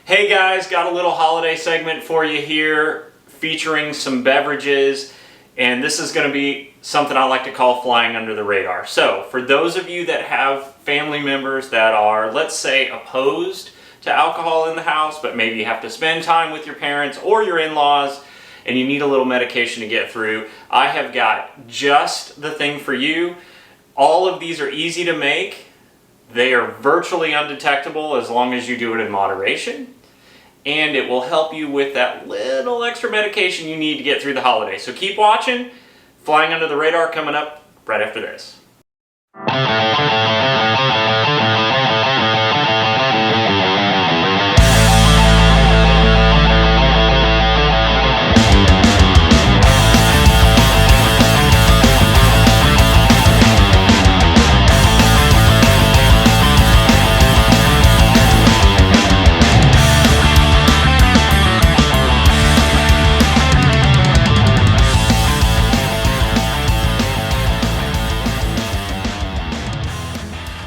Hey guys, got a little holiday segment for you here featuring some beverages, and this is going to be something I like to call flying under the radar. So for those of you that have family members that are, let's say, opposed to alcohol in the house, but maybe you have to spend time with your parents or your in-laws and you need a little medication to get through, I have got just the thing for you. All of these are easy to make. They are virtually undetectable as long as you do it in moderation. And it will help you with that little extra medication you need to get through the holiday. So keep watching. Flying Under the Radar coming up right after this.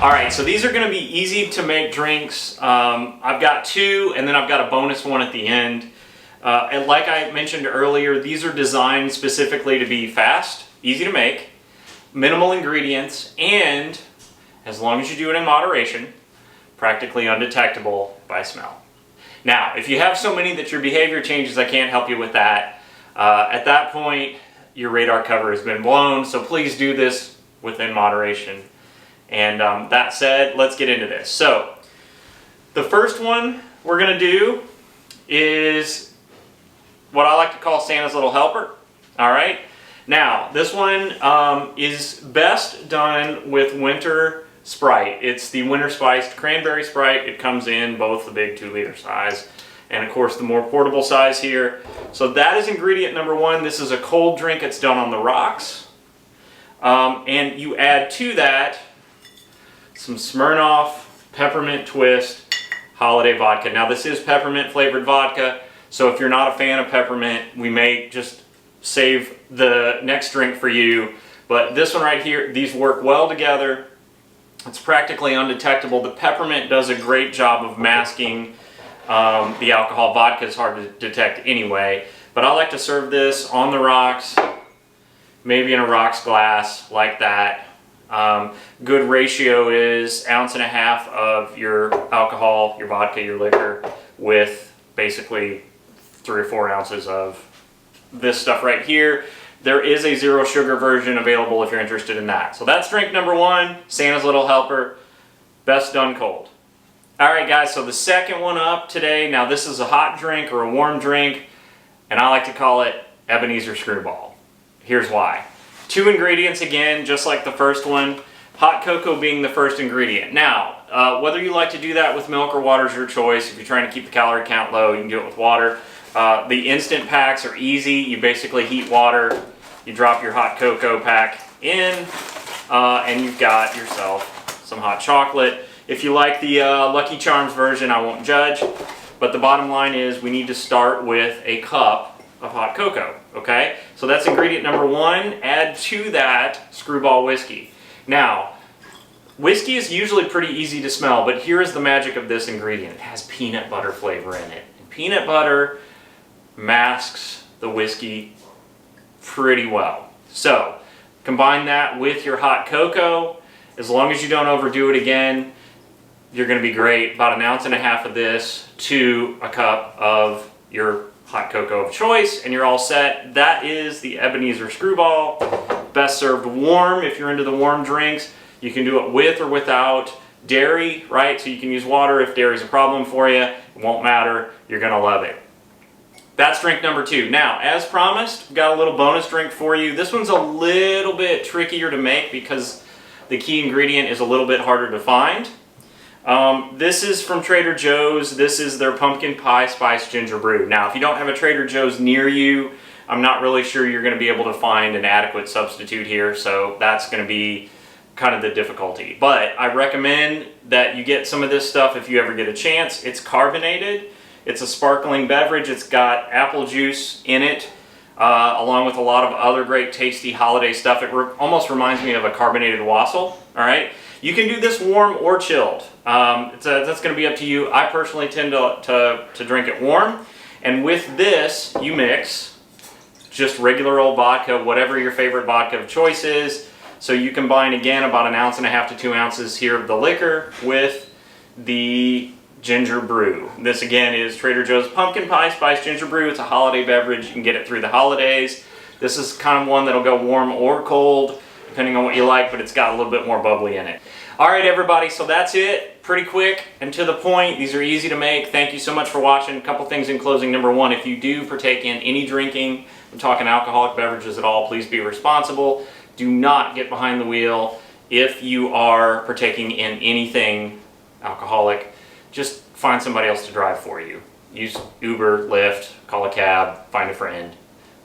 Alright, so these are going to be easy to make drinks. I've got two and then I've got a bonus one at the end. And like I mentioned earlier, these are designed specifically to be fast, easy to make, minimal ingredients, and as long as you do it in moderation, practically undetectable by smell. Now, if you have so many that your behavior changes, I can't help you with that. At that point, your radar cover has been blown, so please do this within moderation. And that said, let's get into this. So, the first one we're going to do is what I like to call Santa's Little Helper. Alright? Now, this one is best done with winter Sprite. It's the winter spiced cranberry Sprite. It comes in both the big 2-liter size and of course the more portable size here. So that is ingredient number one. This is a cold drink. It's done on the rocks. And you add to that some SMIRNOFF Peppermint Twist Holiday Vodka. Now this is peppermint flavored vodka, so if you're not a fan of peppermint, we may just save the next drink for you. But this one right here, these work well together. It's practically undetectable. The peppermint does a great job of masking the alcohol. Vodka is hard to detect anyway. But I like to serve this on the rocks, maybe in a rocks glass like that. Good ratio is 1.5 ounces of your alcohol, your vodka, your liquor, with basically 3 or 4 ounces of this stuff right here. There is a 0 sugar version available if you're interested in that. So that's drink number one, Santa's Little Helper, best done cold. Alright guys, so the second one up today, now this is a hot drink or a warm drink, and I like to call it Ebenezer Screwball. Here's why. 2 ingredients again, just like the first one. Hot cocoa being the first ingredient. Now, whether you like to do that with milk or water is your choice. If you're trying to keep the calorie count low, you can do it with water. The instant packs are easy. You basically heat water, you drop your hot cocoa pack in, and you've got yourself some hot chocolate. If you like the Lucky Charms version, I won't judge. But the bottom line is we need to start with a cup of hot cocoa, okay? So that's ingredient number one. Add to that Screwball whiskey. Now, whiskey is usually pretty easy to smell, but here is the magic of this ingredient. It has peanut butter flavor in it. And peanut butter masks the whiskey pretty well. So, combine that with your hot cocoa. As long as you don't overdo it again, you're going to be great. About 1.5 ounces of this to a cup of your hot cocoa of choice, and you're all set. That is the Ebenezer Screwball. Best served warm if you're into the warm drinks. You can do it with or without dairy, right? So you can use water if dairy's a problem for you. It won't matter. You're going to love it. That's drink number two. Now, as promised, we've got a little bonus drink for you. This one's a little bit trickier to make because the key ingredient is a little bit harder to find. This is from Trader Joe's. This is their pumpkin pie spice ginger brew. Now, if you don't have a Trader Joe's near you, I'm not really sure you're going to be able to find an adequate substitute here, so that's going to be kind of the difficulty. But I recommend that you get some of this stuff if you ever get a chance. It's carbonated. It's a sparkling beverage. It's got apple juice in it, along with a lot of other great tasty holiday stuff. It almost reminds me of a carbonated wassail, all right? You can do this warm or chilled. That's going to be up to you. I personally tend to drink it warm. And with this, you mix just regular old vodka, whatever your favorite vodka of choice is. So you combine, again, about 1.5 ounces to 2 ounces here of the liquor with the ginger brew. This, again, is Trader Joe's Pumpkin Pie Spice Ginger Brew. It's a holiday beverage. You can get it through the holidays. This is kind of one that'll go warm or cold, depending on what you like, but it's got a little bit more bubbly in it. All right, everybody, so that's it. Pretty quick and to the point. These are easy to make. Thank you so much for watching. A couple things in closing. Number one, if you do partake in any drinking, I'm talking alcoholic beverages at all, please be responsible. Do not get behind the wheel if you are partaking in anything alcoholic. Just find somebody else to drive for you. Use Uber, Lyft, call a cab, find a friend.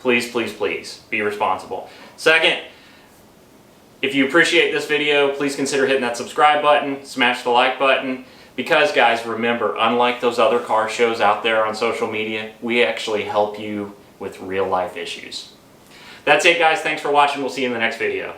Please, please, please be responsible. Second, if you appreciate this video, please consider hitting that subscribe button, smash the like button, because guys, remember, unlike those other car shows out there on social media, we actually help you with real life issues. That's it, guys. Thanks for watching. We'll see you in the next video.